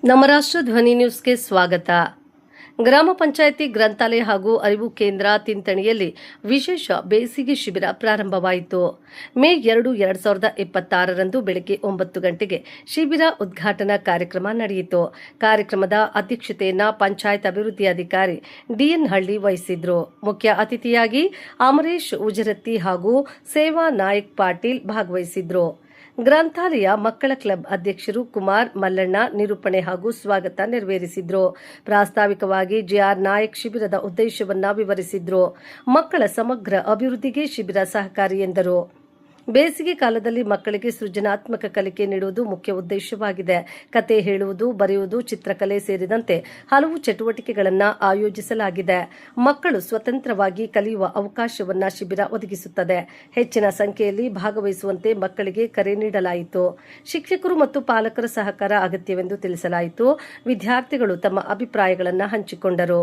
ನಮ್ಮ ರಾಷ್ಟ್ರ ಧ್ವನಿ ನ್ಯೂಸ್ಗೆ ಸ್ವಾಗತ. ಗ್ರಾಮ ಪಂಚಾಯಿತಿ ಗ್ರಂಥಾಲಯ ಹಾಗೂ ಅರಿವು ಕೇಂದ್ರ ತಿಂತಣಿಯಲ್ಲಿ ವಿಶೇಷ ಬೇಸಿಗೆ ಶಿಬಿರ ಪ್ರಾರಂಭವಾಯಿತು. ಮೇ 2, 2026ರಂದು ಬೆಳಗ್ಗೆ 9 ಗಂಟೆಗೆ ಶಿಬಿರ ಉದ್ಘಾಟನಾ ಕಾರ್ಯಕ್ರಮ ನಡೆಯಿತು. ಕಾರ್ಯಕ್ರಮದ ಅಧ್ಯಕ್ಷತೆಯನ್ನು ಪಂಚಾಯತ್ ಅಭಿವೃದ್ಧಿ ಅಧಿಕಾರಿ ಡಿಎನ್ ಹಳ್ಳಿ ವಹಿಸಿದ್ರು. ಮುಖ್ಯ ಅತಿಥಿಯಾಗಿ ಅಮರೇಶ್ ಉಜರತ್ತಿ ಹಾಗೂ ಸೇವಾ ನಾಯಕ್ ಪಾಟೀಲ್ ಭಾಗವಹಿಸಿದ್ರು. ಗ್ರಂಥಾಲಯ ಮಕ್ಕಳ ಕ್ಲಬ್ ಅಧ್ಯಕ್ಷರು ಕುಮಾರ್ ಮಲ್ಲಣ್ಣ ನಿರೂಪಣೆ ಹಾಗೂ ಸ್ವಾಗತ ನೆರವೇರಿಸಿದ್ರು. ಪ್ರಾಸ್ತಾವಿಕವಾಗಿ ಜಿಆರ್ ನಾಯಕ್ ಶಿಬಿರದ ಉದ್ದೇಶವನ್ನು ವಿವರಿಸಿದ್ರು. ಮಕ್ಕಳ ಸಮಗ್ರ ಅಭಿವೃದ್ಧಿಗೆ ಶಿಬಿರ ಸಹಕಾರಿ ಎಂದರು. ಬೇಸಿಗೆ ಕಾಲದಲ್ಲಿ ಮಕ್ಕಳಿಗೆ ಸೃಜನಾತ್ಮಕ ಕಲಿಕೆ ನೀಡುವುದು ಮುಖ್ಯ ಉದ್ದೇಶವಾಗಿದೆ. ಕತೆ ಹೇಳುವುದು, ಬರೆಯುವುದು, ಚಿತ್ರಕಲೆ ಸೇರಿದಂತೆ ಹಲವು ಚಟುವಟಿಕೆಗಳನ್ನು ಆಯೋಜಿಸಲಾಗಿದೆ. ಮಕ್ಕಳು ಸ್ವತಂತ್ರವಾಗಿ ಕಲಿಯುವ ಅವಕಾಶವನ್ನು ಶಿಬಿರ ಒದಗಿಸುತ್ತದೆ. ಹೆಚ್ಚಿನ ಸಂಖ್ಯೆಯಲ್ಲಿ ಭಾಗವಹಿಸುವಂತೆ ಮಕ್ಕಳಿಗೆ ಕರೆ ನೀಡಲಾಯಿತು. ಶಿಕ್ಷಕರು ಮತ್ತು ಪಾಲಕರ ಸಹಕಾರ ಅಗತ್ಯವೆಂದು ತಿಳಿಸಲಾಯಿತು. ವಿದ್ಯಾರ್ಥಿಗಳು ತಮ್ಮ ಅಭಿಪ್ರಾಯಗಳನ್ನು ಹಂಚಿಕೊಂಡರು.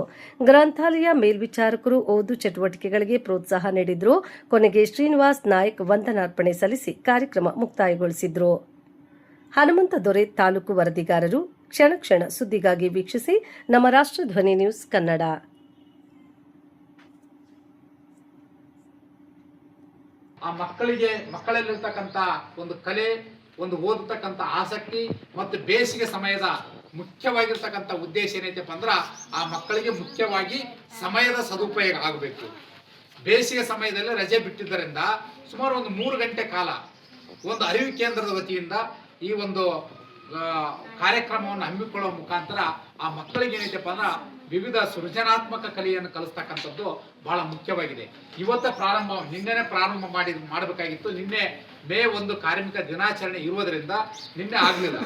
ಗ್ರಂಥಾಲಯ ಮೇಲ್ವಿಚಾರಕರು ಓದು ಚಟುವಟಿಕೆಗಳಿಗೆ ಪ್ರೋತ್ಸಾಹ ನೀಡಿದರು. ಕೊನೆಗೆ ಶ್ರೀನಿವಾಸ್ ನಾಯಕ್ ವಂದನಾರ್ಪಣೆ ಸಲ್ಲಿಸಿ ಕಾರ್ಯಕ್ರಮ ಮುಕ್ತಾಯಗೊಳಿಸಿದ್ರು. ಹನುಮಂತ ದೊರೆ ತಾಲೂಕು ವರದಿಗಾರರು. ಕ್ಷಣ ಕ್ಷಣ ಸುದ್ದಿಗಾಗಿ ವೀಕ್ಷಿಸಿ ನಮ್ಮ ರಾಷ್ಟ್ರ ಧ್ವನಿ ನ್ಯೂಸ್ ಕನ್ನಡ. ಆ ಮಕ್ಕಳಲ್ಲಿರ್ತಕ್ಕಂಥ ಒಂದು ಕಲೆ, ಒಂದು ಓದತಕ್ಕಂಥ ಆಸಕ್ತಿ ಮತ್ತು ಬೇಸಿಗೆ ಸಮಯದ ಮುಖ್ಯವಾಗಿರ್ತಕ್ಕಂಥ ಉದ್ದೇಶ ಏನೈತಪ್ಪ ಅಂದ್ರೆ ಆ ಮಕ್ಕಳಿಗೆ ಮುಖ್ಯವಾಗಿ ಸಮಯದ ಸದುಪಯೋಗ ಆಗಬೇಕು. ಬೇಸಿಗೆ ಸಮಯದಲ್ಲಿ ರಜೆ ಬಿಟ್ಟಿದ್ದರಿಂದ ಸುಮಾರು ಒಂದು 3 ಗಂಟೆ ಕಾಲ ಒಂದು ಅರಿವು ಕೇಂದ್ರದ ವತಿಯಿಂದ ಈ ಒಂದು ಕಾರ್ಯಕ್ರಮವನ್ನು ಹಮ್ಮಿಕೊಳ್ಳುವ ಮುಖಾಂತರ ಆ ಮಕ್ಕಳಿಗೆ ಏನೈತಪ್ಪ ಅಂದ್ರೆ ವಿವಿಧ ಸೃಜನಾತ್ಮಕ ಕಲೆಯನ್ನು ಕಲಿಸ್ತಕ್ಕಂಥದ್ದು ಬಹಳ ಮುಖ್ಯವಾಗಿದೆ. ನಿನ್ನೆನೆ ಪ್ರಾರಂಭ ಮಾಡಬೇಕಾಗಿತ್ತು. ನಿನ್ನೆ ಮೇ 1 ಕಾರ್ಮಿಕ ದಿನಾಚರಣೆ ಇರುವುದರಿಂದ ನಿನ್ನೆ ಆಗಲಿಲ್ಲ.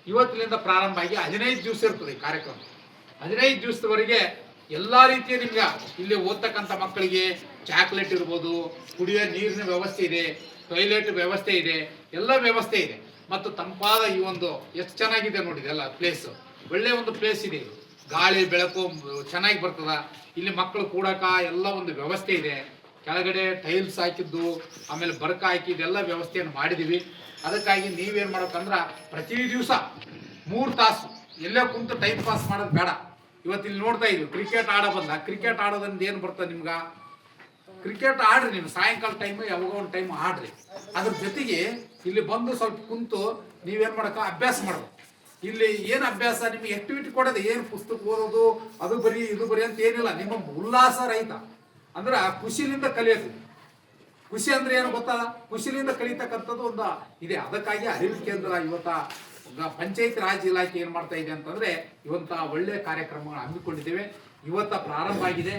ಇವತ್ತಿನಿಂದ ಪ್ರಾರಂಭ ಆಗಿ 15 ದಿವಸ ಇರ್ತದೆ ಈ ಕಾರ್ಯಕ್ರಮ. 15 ದಿವಸದವರೆಗೆ ಎಲ್ಲ ರೀತಿಯ ನಿಮ್ಗೆ ಇಲ್ಲಿ ಓದ್ತಕ್ಕಂಥ ಮಕ್ಕಳಿಗೆ ಚಾಕ್ಲೇಟ್ ಇರ್ಬೋದು, ಕುಡಿಯೋ ನೀರಿನ ವ್ಯವಸ್ಥೆ ಇದೆ, ಟಾಯ್ಲೆಟ್ ವ್ಯವಸ್ಥೆ ಇದೆ, ಎಲ್ಲ ವ್ಯವಸ್ಥೆ ಇದೆ. ಮತ್ತು ತಂಪಾದ ಈ ಒಂದು ಎಷ್ಟು ಚೆನ್ನಾಗಿದೆ ನೋಡಿ, ಎಲ್ಲ ಪ್ಲೇಸ್ ಒಳ್ಳೆ ಒಂದು ಪ್ಲೇಸ್ ಇದೆ. ಗಾಳಿ ಬೆಳಕು ಚೆನ್ನಾಗಿ ಬರ್ತದ. ಇಲ್ಲಿ ಮಕ್ಕಳು ಕೂಡಕ ಎಲ್ಲ ಒಂದು ವ್ಯವಸ್ಥೆ ಇದೆ. ಕೆಳಗಡೆ ಟೈಲ್ಸ್ ಹಾಕಿದ್ದು, ಆಮೇಲೆ ಬರ್ಕ ಹಾಕಿದ್ದೆಲ್ಲ ವ್ಯವಸ್ಥೆಯನ್ನು ಮಾಡಿದೀವಿ. ಅದಕ್ಕಾಗಿ ನೀವೇನು ಮಾಡ್ಬೇಕಂದ್ರೆ ಪ್ರತಿ ದಿವಸ 3 ತಾಸು ಎಲ್ಲೇ ಕುಂತು ಟೈಮ್ ಪಾಸ್ ಮಾಡೋದು ಬೇಡ. ಇವತ್ತಿಲ್ಲಿ ನೋಡ್ತಾ ಇದ್ವಿ ಕ್ರಿಕೆಟ್ ಕ್ರಿಕೆಟ್ ಆಡೋದ್ರಿಂದ ಏನು ಬರ್ತದೆ ನಿಮ್ಗೆ? ಕ್ರಿಕೆಟ್ ಆಡ್ರಿ, ನೀವು ಸಾಯಂಕಾಲ ಟೈಮ್ ಯಾವಾಗ ಒಂದು ಟೈಮ್ ಆಡ್ರಿ. ಅದ್ರ ಜೊತೆಗೆ ಇಲ್ಲಿ ಬಂದು ಸ್ವಲ್ಪ ಕುಂತು ನೀವೇನು ಮಾಡಕ ಅಭ್ಯಾಸ ಮಾಡೋದು. ಇಲ್ಲಿ ಏನು ಅಭ್ಯಾಸ ನಿಮ್ಗೆ ಆಕ್ಟಿವಿಟಿ ಕೊಡೋದು, ಏನು ಪುಸ್ತಕ ಓದೋದು, ಅದು ಬರೀ ಇದು ಬರೀ ಅಂತ ಏನಿಲ್ಲ. ನಿಮ್ಮ ಉಲ್ಲಾಸ ರಹಿತ ಅಂದ್ರೆ ಖುಷಿಲಿಂದ ಕಲಿಯೋದು. ಖುಷಿ ಅಂದ್ರೆ ಏನು ಗೊತ್ತಲ್ಲ, ಖುಷಿಲಿಂದ ಕಲಿತಕ್ಕಂಥದ್ದು ಒಂದು ಇದೆ. ಅದಕ್ಕಾಗಿ ಅರಿವು ಕೇಂದ್ರ ಪಂಚಾಯತ್ ರಾಜ್ ಇಲಾಖೆ ಏನ್ ಮಾಡ್ತಾ ಇದೆ ಅಂತಂದ್ರೆ ಇವತ್ತ ಒಳ್ಳೆ ಕಾರ್ಯಕ್ರಮಗಳು ಹಮ್ಮಿಕೊಂಡಿದ್ದೇವೆ. ಇವತ್ತ ಪ್ರಾರಂಭ ಆಗಿದೆ.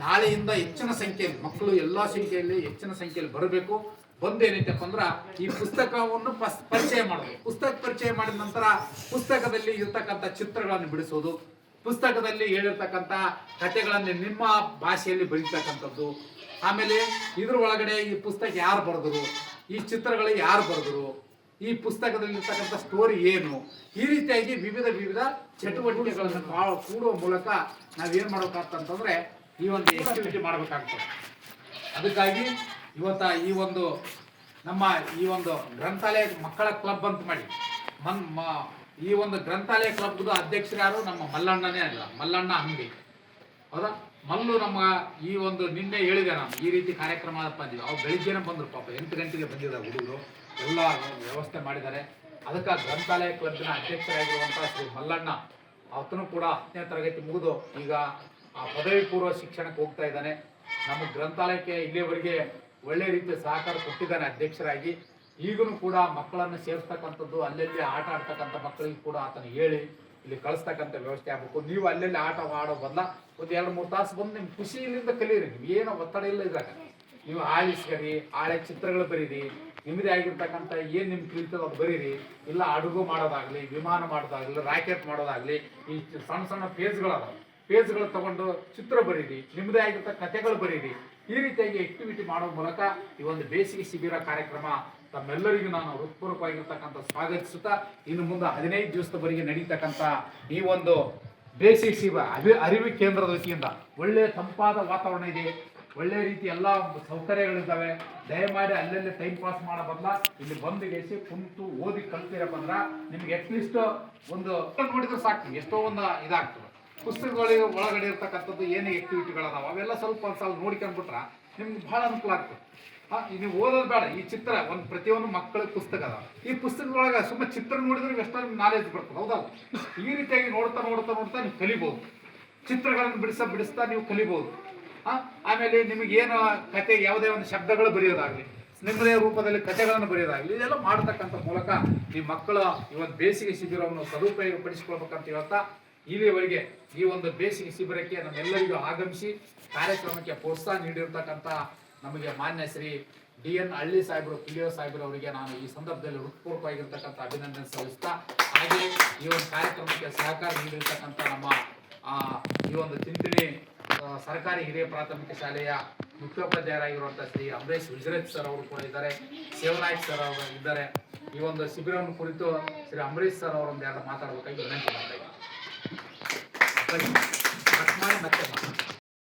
ನಾಳೆಯಿಂದ ಹೆಚ್ಚಿನ ಸಂಖ್ಯೆಯಲ್ಲಿ ಮಕ್ಕಳು ಎಲ್ಲಾ ಸಂಖ್ಯೆಯಲ್ಲಿ ಹೆಚ್ಚಿನ ಸಂಖ್ಯೆಯಲ್ಲಿ ಬರಬೇಕು. ಬಂದೇನೈತಪ್ಪ ಅಂದ್ರ ಈ ಪುಸ್ತಕವನ್ನು ಪರಿಚಯ ಮಾಡೋದು. ಪುಸ್ತಕ ಪರಿಚಯ ಮಾಡಿದ ನಂತರ ಪುಸ್ತಕದಲ್ಲಿ ಇರ್ತಕ್ಕಂಥ ಚಿತ್ರಗಳನ್ನು ಬಿಡಿಸೋದು, ಪುಸ್ತಕದಲ್ಲಿ ಹೇಳಿರ್ತಕ್ಕಂಥ ಕಥೆಗಳನ್ನು ನಿಮ್ಮ ಭಾಷೆಯಲ್ಲಿ ಬರೀತಕ್ಕಂಥದ್ದು, ಆಮೇಲೆ ಇದ್ರ ಒಳಗಡೆ ಈ ಪುಸ್ತಕ ಯಾರು ಬರೆದರು, ಈ ಚಿತ್ರಗಳು ಯಾರು ಬರೆದರು, ಈ ಪುಸ್ತಕದಲ್ಲಿರ್ತಕ್ಕಂಥ ಸ್ಟೋರಿ ಏನು, ಈ ರೀತಿಯಾಗಿ ವಿವಿಧ ಚಟುವಟಿಕೆಗಳನ್ನು ಕೂಡುವ ಮೂಲಕ ನಾವೇನು ಮಾಡ್ಬೇಕಂತಂದ್ರೆ ಈ ಒಂದು ಆಕ್ಟಿವಿಟಿ ಮಾಡ್ಬೇಕಾಗ್ತದೆ. ಅದಕ್ಕಾಗಿ ಇವತ್ತ ನಮ್ಮ ಈ ಒಂದು ಗ್ರಂಥಾಲಯ ಮಕ್ಕಳ ಕ್ಲಬ್ ಅಂತ ಮಾಡಿ ಈ ಒಂದು ಗ್ರಂಥಾಲಯ ಕ್ಲಬ್ದು ಅಧ್ಯಕ್ಷರು ಯಾರು? ನಮ್ಮ ಮಲ್ಲಣ್ಣನೇ ಅಲ್ಲ, ಮಲ್ಲಣ್ಣ ಅಂಗಡಿ. ಹೌದಾ? ಮಲ್ಲು ನಮ್ಮ ಈ ಒಂದು ನಿನ್ನೆ ಹೇಳಿದೆ ನಾನು ಈ ರೀತಿ ಕಾರ್ಯಕ್ರಮ ಬಂದಿವಿ. ಅವ್ರು ಬೆಳಿಗ್ಗೆನೇ ಬಂದರು, ಪಾಪ 8 ಗಂಟೆಗೆ ಬಂದಿದ್ದಾರೆ ಹುಡುಗರು, ಎಲ್ಲ ವ್ಯವಸ್ಥೆ ಮಾಡಿದ್ದಾರೆ. ಅದಕ್ಕೆ ಗ್ರಂಥಾಲಯ ಕ್ಲಬ್ನ ಅಧ್ಯಕ್ಷರಾಗಿರುವಂಥ ಶ್ರೀ ಮಲ್ಲಣ್ಣ ಆತನು ಕೂಡ 10ನೇ ತರಗತಿ ಮುಗಿದು ಈಗ ಪದವಿ ಪೂರ್ವ ಶಿಕ್ಷಣಕ್ಕೆ ಹೋಗ್ತಾ ಇದ್ದಾನೆ. ನಮ್ಮ ಗ್ರಂಥಾಲಯಕ್ಕೆ ಇಲ್ಲಿಯವರೆಗೆ ಒಳ್ಳೆ ರೀತಿಯ ಸಹಕಾರ ಕೊಟ್ಟಿದ್ದಾನೆ ಅಧ್ಯಕ್ಷರಾಗಿ. ಈಗಲೂ ಕೂಡ ಮಕ್ಕಳನ್ನು ಸೇರಿಸ್ತಕ್ಕಂಥದ್ದು, ಅಲ್ಲಲ್ಲಿ ಆಟ ಆಡ್ತಕ್ಕಂಥ ಮಕ್ಕಳಿಗೆ ಕೂಡ ಆತನ ಹೇಳಿ ಇಲ್ಲಿ ಕಳಿಸ್ತಕ್ಕಂಥ ವ್ಯವಸ್ಥೆ ಆಗಬೇಕು. ನೀವು ಅಲ್ಲೆಲ್ಲಿ ಆಟ ಆಡೋ ಬದಲ ಒಂದು 2-3 ತಾಸು ಬಂದು ನಿಮ್ಮ ಖುಷಿಯಿಂದ ಕಲೀರಿ. ನೀವು ಏನು ಒತ್ತಡ ಇಲ್ಲ ಇದ್ರಾಗ. ನೀವು ಆಳಿಸ್ಕರಿ, ಆಳೆ ಚಿತ್ರಗಳು ಬರೀರಿ, ನಿಮ್ಮದೇ ಆಗಿರ್ತಕ್ಕಂಥ ಏನು ನಿಮ್ಗೆ ತಿಳಿತದ ಅದು ಬರೀರಿ. ಇಲ್ಲ ಅಡುಗು ಮಾಡೋದಾಗಲಿ, ವಿಮಾನ ಮಾಡೋದಾಗಲಿ, ರಾಕೆಟ್ ಮಾಡೋದಾಗಲಿ, ಈ ಸಣ್ಣ ಪೇಜ್ಗಳು ತಗೊಂಡು ಚಿತ್ರ ಬರೀರಿ, ನಿಮ್ಮದೇ ಆಗಿರ್ತಕ್ಕ ಕಥೆಗಳು ಬರೀರಿ. ಈ ರೀತಿಯಾಗಿ ಆಕ್ಟಿವಿಟಿ ಮಾಡೋ ಮೂಲಕ ಈ ಒಂದು ಬೇಸಿಗೆ ಶಿಬಿರ ಕಾರ್ಯಕ್ರಮ ತಮ್ಮೆಲ್ಲರಿಗೂ ನಾನು ಹೃತ್ಪೂರ್ವಕವಾಗಿರ್ತಕ್ಕಂಥ ಸ್ವಾಗತಿಸುತ್ತಾ, ಇನ್ನು ಮುಂದೆ 15 ದಿವಸದವರೆಗೆ ನಡೀತಕ್ಕಂಥ ಈ ಒಂದು ಬೇಸಿಗೆ ಶಿಬಿರ ಅರಿವು ಕೇಂದ್ರದ ವತಿಯಿಂದ ಒಳ್ಳೆಯ ತಂಪಾದ ವಾತಾವರಣ ಇದೆ, ಒಳ್ಳೆ ರೀತಿ ಎಲ್ಲ ಸೌಕರ್ಯಗಳಿದ್ದಾವೆ. ದಯಮಾಡಿ ಅಲ್ಲೆಲ್ಲ ಟೈಮ್ ಪಾಸ್ ಮಾಡೋ ಬದಲ ಇಲ್ಲಿ ಬಂದು ಗೆಸಿ ಕುಂತು ಓದಿ ಕಲ್ತಿರಪ್ಪ ಅಂದ್ರೆ ನಿಮ್ಗೆ ಅಟ್ಲೀಸ್ಟ್ ಒಂದು ನೋಡಿದ್ರೆ ಸಾಕು, ಎಷ್ಟೋ ಒಂದು ಇದಾಗ್ತದೆ. ಪುಸ್ತಕಗಳಿಗೆ ಒಳಗಡೆ ಇರ್ತಕ್ಕಂಥದ್ದು ಏನೇ ಆಕ್ಟಿವಿಟಿಗಳದಾವ ಅವೆಲ್ಲ ಸ್ವಲ್ಪ ನೋಡ್ಕೊಂಡ್ಬಿಟ್ರೆ ನಿಮ್ಗೆ ಬಹಳ ಅನುಕೂಲ ಆಗ್ತದೆ. ನೀವು ಓದೋದು ಬೇಡ, ಈ ಚಿತ್ರ ಒಂದು ಪ್ರತಿಯೊಂದು ಮಕ್ಕಳ ಪುಸ್ತಕ ಅದಾವ. ಈ ಪುಸ್ತಕದೊಳಗೆ ಸುಮ್ಮನೆ ಚಿತ್ರ ನೋಡಿದ್ರೆ ಎಷ್ಟೋ ನಾಲೆಜ್ ಬರ್ತದೆ, ಹೌದಲ್ಲ? ಈ ರೀತಿಯಾಗಿ ನೋಡ್ತಾ ನೋಡ್ತಾ ನೋಡ್ತಾ ನೀವು ಕಲಿಬೋದು. ಚಿತ್ರಗಳನ್ನು ಬಿಡಿಸ್ತಾ ನೀವು ಕಲಿಬೋದು. ಆಮೇಲೆ ನಿಮಗೇನು ಕತೆ, ಯಾವುದೇ ಒಂದು ಶಬ್ದಗಳು ಬರೆಯೋದಾಗಲಿ, ನಿಮ್ಮದೇ ರೂಪದಲ್ಲಿ ಕಥೆಗಳನ್ನು ಬರೆಯೋದಾಗಲಿ, ಇದೆಲ್ಲ ಮಾಡತಕ್ಕಂಥ ಮೂಲಕ ಈ ಮಕ್ಕಳ ಈ ಒಂದು ಬೇಸಿಗೆ ಶಿಬಿರವನ್ನು ಸದುಪಯೋಗ ಪಡಿಸಿಕೊಳ್ಬೇಕಂತ ಹೇಳ್ತಾ ಇಲ್ಲಿವರೆಗೆ ಈ ಒಂದು ಬೇಸಿಗೆ ಶಿಬಿರಕ್ಕೆ ನಮ್ಮೆಲ್ಲರಿಗೂ ಆಗಮಿಸಿ ಕಾರ್ಯಕ್ರಮಕ್ಕೆ ಪ್ರೋತ್ಸಾಹ ನೀಡಿರ್ತಕ್ಕಂಥ ನಮಗೆ ಮಾನ್ಯ ಶ್ರೀ DN ಹಳ್ಳಿ ಸಾಹೇಬರು, PO ಸಾಹೇಬರು ಅವರಿಗೆ ನಾನು ಈ ಸಂದರ್ಭದಲ್ಲಿ ಹೃತ್ಪೂರ್ವಕವಾಗಿರ್ತಕ್ಕಂಥ ಅಭಿನಂದನೆ ಸಲ್ಲಿಸ್ತಾ, ಹಾಗೆ ಈ ಒಂದು ಕಾರ್ಯಕ್ರಮಕ್ಕೆ ಸಹಕಾರ ನೀಡಿರ್ತಕ್ಕಂಥ ನಮ್ಮ ಈ ಒಂದು ತಿಂತಿಣಿ ಸರ್ಕಾರಿ ಹಿರಿಯ ಪ್ರಾಥಮಿಕ ಶಾಲೆಯ ಮುಖ್ಯೋಪಾಧ್ಯಾಯರಾಗಿರುವಂಥ ಶ್ರೀ ಅಂಬರೀಶ್ ವಿಜರೇಜ್ ಸರ್ ಅವರು ಕೂಡ ಇದ್ದಾರೆ, ಸೇವನಾಯಕ್ ಸರ್ ಅವರು ಇದ್ದಾರೆ. ಈ ಒಂದು ಶಿಬಿರವನ್ನು ಕುರಿತು ಶ್ರೀ ಅಂಬರೀಶ್ ಸರ್ ಅವರೊಂದು ಎರಡು ಮಾತಾಡಬೇಕಾಗಿ ವಿನಂತಿ ಮಾಡ್ತಾ ಇದ್ದೀನಿ. ಮತ್ತೆ